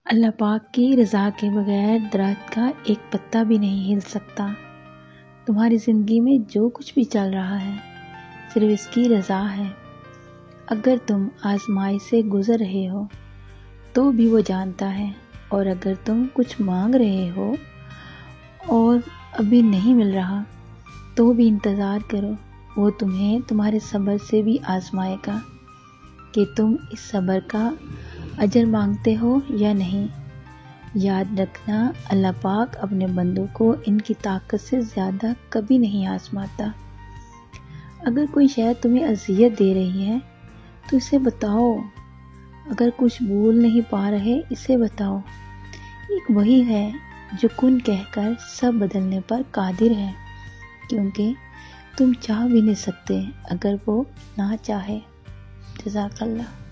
اللہ پاک کی رضا کے بغیر درخت کا ایک پتا بھی نہیں ہل سکتا۔ تمہاری زندگی میں جو کچھ بھی چل رہا ہے صرف اس کی رضا ہے۔ اگر تم آزمائی سے گزر رہے ہو تو بھی وہ جانتا ہے، اور اگر تم کچھ مانگ رہے ہو اور ابھی نہیں مل رہا تو بھی انتظار کرو، وہ تمہیں تمہارے صبر سے بھی آزمائے گا کہ تم اس صبر کا اجر مانگتے ہو یا نہیں۔ یاد رکھنا، اللہ پاک اپنے بندوں کو ان کی طاقت سے زیادہ کبھی نہیں آزماتا۔ اگر کوئی شے تمہیں اذیت دے رہی ہے تو اسے بتاؤ، اگر کچھ بھول نہیں پا رہے اسے بتاؤ۔ ایک وہی ہے جو کن کہہ کر سب بدلنے پر قادر ہے، کیونکہ تم چاہ بھی نہیں سکتے اگر وہ نہ چاہے۔ جزاک اللہ۔